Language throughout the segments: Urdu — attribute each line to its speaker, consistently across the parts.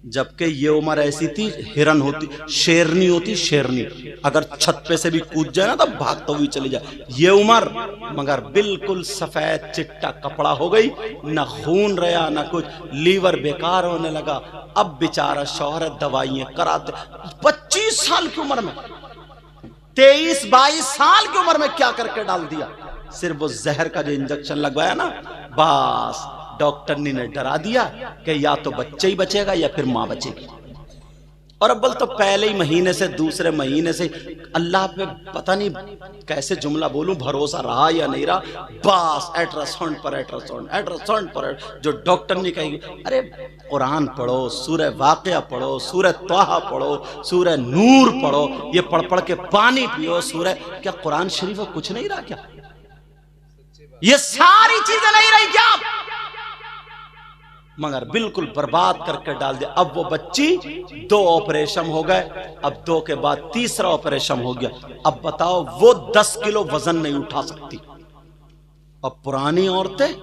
Speaker 1: جبکہ یہ عمر ایسی تھی ہرن ہوتی، شیرنی ہوتی، شیرنی اگر چھت پہ سے بھی کود جائے نا تو بھاگتا ہوئی چلی جائے. یہ عمر مگر بالکل سفید چٹا کپڑا ہو گئی، نہ خون رہا نہ کچھ، لیور بیکار ہونے لگا. اب بیچارہ شوہر دوائیاں کراتے. 25 سال کی عمر میں، 23-22 سال کی عمر میں کیا کر کے ڈال دیا. صرف وہ زہر کا جو انجیکشن لگوایا نا، بس ڈاکٹر نے ڈرا دیا کہ یا تو بچہ ہی بچے گا یا پھر ماں بچے گی. اور اب بول تو پہلے ہی مہینے سے، دوسرے مہینے سے اللہ پہ پتہ نہیں کیسے جملہ بولوں، بھروسہ رہا یا نہیں رہا، بس الٹراساؤنڈ پر جو ڈاکٹر نے کہی. ارے قرآن پڑھو، سورہ واقعہ پڑھو، سورہ طٰہٰ پڑھو، سورہ نور پڑھو، یہ پڑھ پڑھ کے پانی پیو. سورہ کیا قرآن شریف میں کچھ نہیں رہا کیا؟ یہ ساری چیزیں نہیں رہی کیا؟ مگر بالکل برباد کر کے ڈال دیا. اب وہ بچی 2 آپریشن ہو گئے، اب 2 کے بعد تیسرا آپریشن ہو گیا. اب بتاؤ وہ 10 کلو وزن نہیں اٹھا سکتی. اب پرانی عورتیں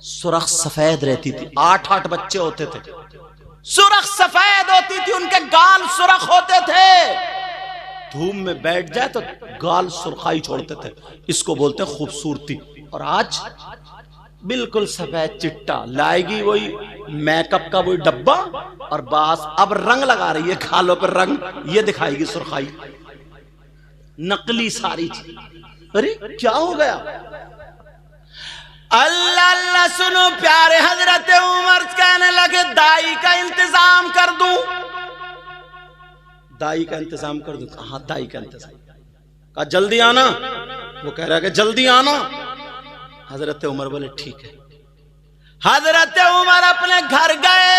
Speaker 1: سرخ سفید رہتی تھی، 8 بچے ہوتے تھے، سرخ سفید ہوتی تھی، ان کے گال سرخ ہوتے تھے، دھوپ میں بیٹھ جائے تو گال سرخائی چھوڑتے تھے. اس کو بولتے ہیں خوبصورتی. اور آج بالکل سفید چٹا لائے گی، وہی میک اپ کا وہی ڈبہ، اور بس اب رنگ لگا رہی ہے کھالوں پر رنگ، یہ دکھائے گی سرخائی، نقلی ساری چیز. ارے کیا ہو گیا؟ اللہ اللہ سنو پیارے، حضرت عمر کہنے لگے دائی کا انتظام کر دوں. دائی کا انتظام کر دوں؟ کہاں دائی کا انتظام؟ کہا جلدی آنا. وہ کہہ رہا ہے کہ جلدی آنا. حضرت عمر بولے ٹھیک ہے. حضرت عمر اپنے گھر گئے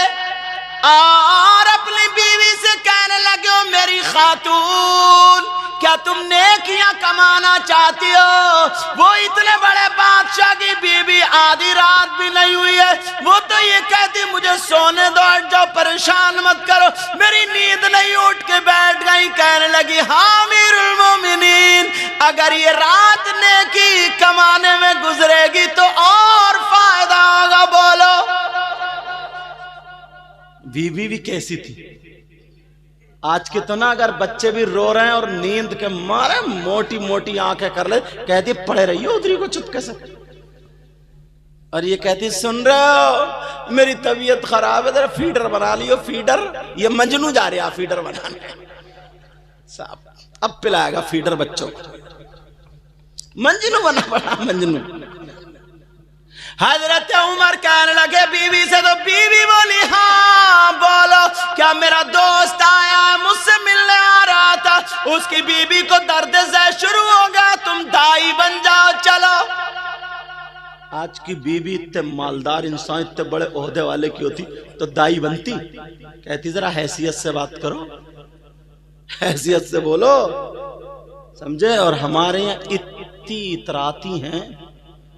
Speaker 1: اور اپنی بیوی سے کہنے لگے او میری خاتون، کیا تم نیکیاں کمانا چاہتی ہو؟ وہ اتنے بڑے بادشاہ کی بیوی، آدھی رات بھی نہیں ہوئی ہے، وہ تو یہ کہتی مجھے سونے دو، ہٹ جاؤ، پریشان مت کرو. میری نیند نہیں، اٹھ کے بیٹھ گئی. کہنے لگی ہاں امیر المومنین، اگر یہ رات نیکی کمانے میں گزرے گی تو اور فائدہ ہوگا. بولو بیوی بھی کیسی تھی؟ آج کے تو نا اگر بچے بھی رو رہے ہیں اور نیند کے مارے موٹی موٹی آنکھیں کر لے، کہتی پڑے رہی ہو ادھری کو چپکے سے، اور یہ کہتی سن رہے ہو میری طبیعت خراب ہے، ذرا فیڈر بنا لیو. فیڈر؟ یہ مجنو جا رہا فیڈر بنانے. اب پلائے گا فیڈر بچوں کو، مجنو بنا پڑا مجنو. حضرت عمر کہنے لگے بیوی سے، تو بیوی بولی ہاں بولو. کیا میرا دوست آیا مجھ سے ملنے آ رہا تھا، اس کی بیوی کو درد ذہ شروع ہو گیا، تم دائی بن جاؤ چلو. آج کی بیوی اتنے مالدار انسان، اتنے بڑے عہدے والے کی ہوتی تو دائی بنتی؟ کہتی ذرا حیثیت سے بات کرو، حیثیت سے بولو، سمجھے. اور ہمارے یہاں اتنی اتراتی ہیں،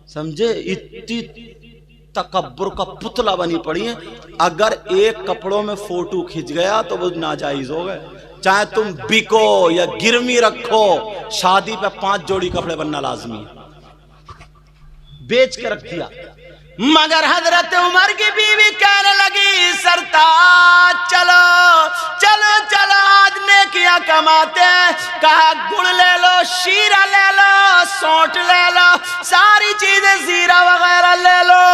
Speaker 1: سمجھے، اتنی تکبر کا پتلا بنی پڑی ہیں. اگر ایک کپڑوں میں فوٹو کھنچ گیا تو وہ ناجائز ہو گئے. چاہے تم بکو یا گرمی رکھو، شادی پہ 5 جوڑی کپڑے بننا لازمی ہے. بیچ کے رکھ دیا. مگر حضرت عمر کی بیوی کہنے لگی سرتاج چلو چلو چلو، آج نیکیاں کماتے ہیں. کہا گڑ لے لو، شیرہ لے لو، سونٹ لے لو، ساری چیزیں زیرہ وغیرہ لے لو،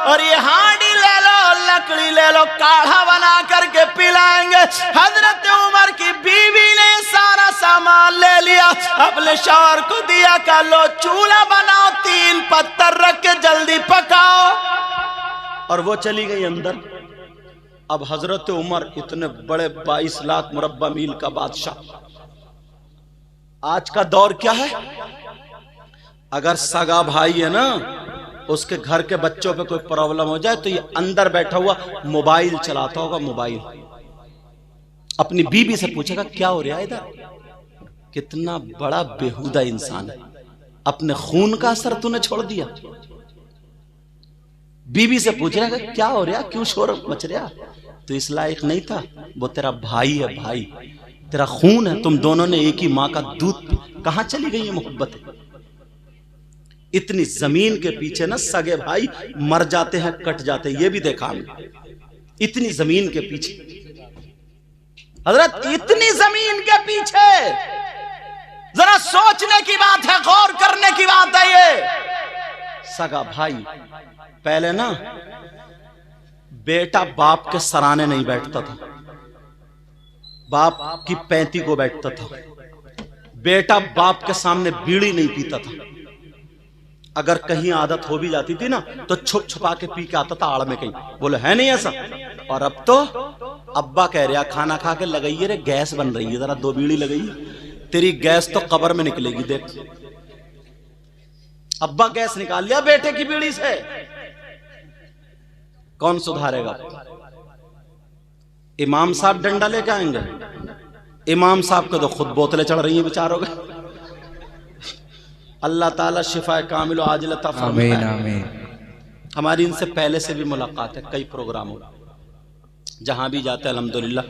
Speaker 1: اور یہ ہانڈی لے لو، لکڑی لے لو، کاڑھا بنا کر کے پلائیں گے. حضرت عمر کی بیوی نے سارا سامان لے لیا، اپنے شوہر کو دیا کہ لو چولہا بناؤ، 3 پتھر رکھ کے جلدی پکاؤ. اور وہ چلی گئی اندر. اب حضرت عمر اتنے بڑے 22 لاکھ مربع میل کا بادشاہ. آج کا دور کیا ہے؟ اگر سگا بھائی ہے نا، اس کے گھر کے بچوں پہ کوئی پرابلم ہو جائے تو یہ اندر بیٹھا ہوا موبائل چلاتا ہوگا. موبائل اپنی بیوی سے پوچھے گا کیا ہو رہا ہے ادھر. کتنا بڑا بےہودہ انسان ہے، اپنے خون کا اثر تو نے چھوڑ دیا. بیوی سے پوچھ رہا ہے کیا ہو رہا، کیوں شور مچ رہا؟ تو اس لائق نہیں تھا، وہ تیرا بھائی ہے، بھائی تیرا خون ہے، تم دونوں نے ایک ہی ماں کا دودھ پی. کہاں چلی گئی یہ محبت ہے؟ اتنی زمین کے پیچھے نا سگے بھائی مر جاتے ہیں، کٹ جاتے ہیں. یہ بھی دیکھا ہم نے. اتنی زمین کے پیچھے حضرت، اتنی زمین کے پیچھے ذرا سوچنے کی بات ہے، غور کرنے کی بات ہے یہ۔ سگا بھائی پہلے نا بیٹا باپ کے سرانے نہیں بیٹھتا تھا، باپ کی پینتی کو بیٹھتا تھا، بیٹا باپ کے سامنے بیڑی نہیں پیتا تھا، اگر کہیں عادت ہو بھی جاتی تھی نا تو چھپ چھپا کے پی کے آتا تھا آڑ میں کہیں، بولے ہے نہیں ایسا۔ اور اب تو ابا کہہ رہا کھانا کھا کے لگائیے رے گیس بن رہی ہے، ذرا 2 بیڑی لگائیے، تیری گیس تو قبر میں نکلے گی دیکھ۔ ابا گیس نکال لیا بیٹے کی بیڑی سے، کون سدھارے گا؟ امام صاحب ڈنڈا لے کے آئیں گے؟ امام صاحب کو تو خود بوتلیں چڑھ رہی ہیں بیچاروں کے۔ اللہ تعالیٰ شفا کامل و عاجل عطا فرمائے۔
Speaker 2: آمین آمین۔
Speaker 1: ہماری ان سے پہلے سے بھی ملاقات ہے کئی پروگراموں، جہاں بھی جاتے ہیں الحمدللہ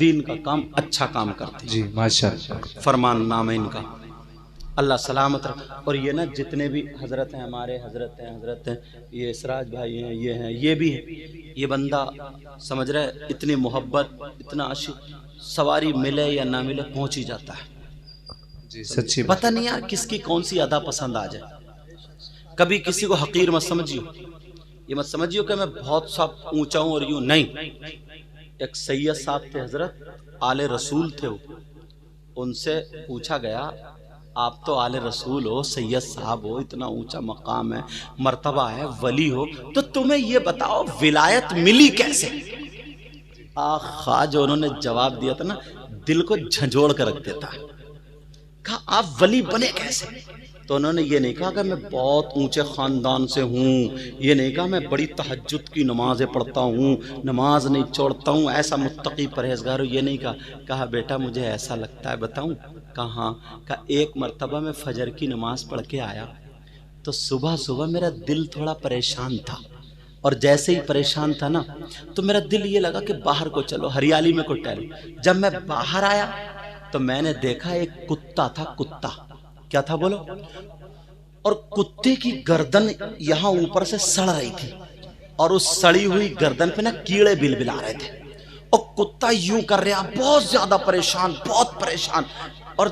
Speaker 1: دین کا کام اچھا کام کرتے ہیں،
Speaker 2: جی ماشاءاللہ،
Speaker 1: فرمان نام ہے ان کا، اللہ سلامت رکھ۔ اور یہ نا جتنے بھی حضرت ہیں ہمارے، حضرت ہیں یہ اسراج بھائی ہیں، یہ بھی ہیں، یہ بندہ سمجھ رہے اتنی محبت، اتنا عاشق، سواری ملے یا نہ ملے پہنچ ہی جاتا ہے۔
Speaker 2: جی سچی بات۔
Speaker 1: پتہ نہیں یار کس کی کون سی ادا پسند آ جائے۔ کبھی کسی کو حقیر مت سمجھیو، یہ مت سمجھیو کہ میں بہت سا اونچا ہوں اور یوں نہیں۔ ایک سید صاحب تھے حضرت، آل رسول تھے، ان سے پوچھا گیا آپ تو آل رسول ہو، سید صاحب ہو، اتنا اونچا مقام ہے، مرتبہ ہے، ولی ہو، تو تمہیں یہ بتاؤ ولایت ملی کیسے؟ آخا جو انہوں نے جواب دیا تھا نا دل کو جھنجھوڑ کر رکھ دیتا ہے۔ کہا آپ ولی بنے کیسے؟ تو انہوں نے یہ نہیں کہا کہ میں بہت اونچے خاندان سے ہوں، یہ نہیں کہا میں بڑی تہجد کی نمازیں پڑھتا ہوں، نماز نہیں چھوڑتا ہوں، ایسا متقی پرہیزگار ہوں، یہ نہیں کہا۔ کہا بیٹا مجھے ایسا لگتا ہے بتاؤں؟ کہاں؟ کہا ایک مرتبہ میں فجر کی نماز پڑھ کے آیا تو صبح صبح میرا دل تھوڑا پریشان تھا، اور جیسے ہی پریشان تھا نا تو میرا دل یہ لگا کہ باہر کو چلو، ہریالی میں کو ٹہلو۔ جب میں باہر آیا تو میں نے دیکھا ایک کتا تھا، کتا کیا تھا بولو؟ اور کتے کی گردن یہاں اوپر سے سڑ رہی تھی، اور اس سڑی ہوئی گردن پہ نا کیڑے بل بلا رہے تھے، اور کتا یوں کر رہا بہت زیادہ پریشان، بہت پریشان، اور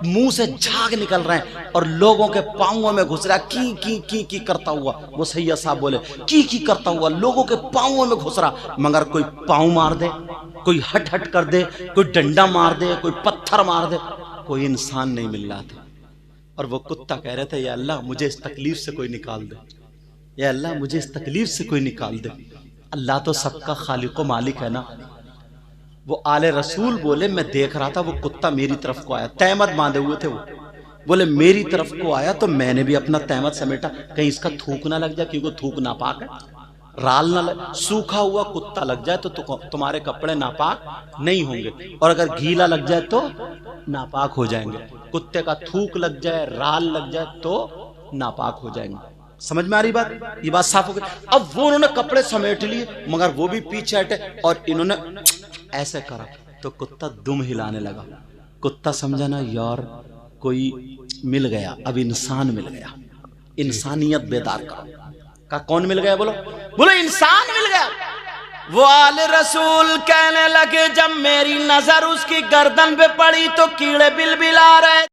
Speaker 1: منہ سے جھاگ نکل رہے ہیں، اور لوگوں کے پاؤں میں گھس رہا کی کرتا ہوا۔ وہ سید صاحب بولے کی کرتا ہوا لوگوں کے پاؤں میں گھس رہا، مگر کوئی پاؤں مار دے، کوئی ہٹ کر دے، کوئی ڈنڈا مار دے، کوئی پتھر مار دے، کوئی انسان نہیں مل رہا تھا۔ اور وہ کتا کہہ رہے تھے یا اللہ مجھے اس تکلیف سے کوئی نکال دے، یا اللہ مجھے اس تکلیف سے کوئی نکال دے۔ اللہ تو سب کا خالق و مالک ہے نا۔ وہ آل رسول بولے میں دیکھ رہا تھا وہ کتا میری طرف کو آیا، تہمت باندھے ہوئے تھے، وہ بولے میری طرف کو آیا تو میں نے بھی اپنا تہمت سمیٹا، کہیں اس کا تھوک نہ لگ جائے، کیونکہ تھوک ناپاک ہے، رال نہ لگ، سوکھا ہوا کتا لگ جائے تو تمہارے کپڑے ناپاک نہیں ہوں گے، اور اگر گیلا لگ جائے تو ناپاک ہو جائیں گے، کتے کا تھوک لگ جائے، رال لگ جائے تو ناپاک ہو جائیں گے۔ سمجھ میں آ رہی بات؟ یہ بات صاف ہو گئی۔ اب وہ انہوں نے کپڑے سمیٹ لیے، مگر وہ بھی پیچھے ہٹے، اور انہوں نے ایسے کرا تو کتا دم ہلانے لگا۔ کتا سمجھا نا یار کوئی مل گیا، اب انسان مل گیا، انسانیت بیدار کرو۔ کہا کون مل گیا؟ بولو انسان مل گیا۔ وہ آل رسول کہنے لگے جب میری نظر اس کی گردن پہ پڑی تو کیڑے بل بلا رہے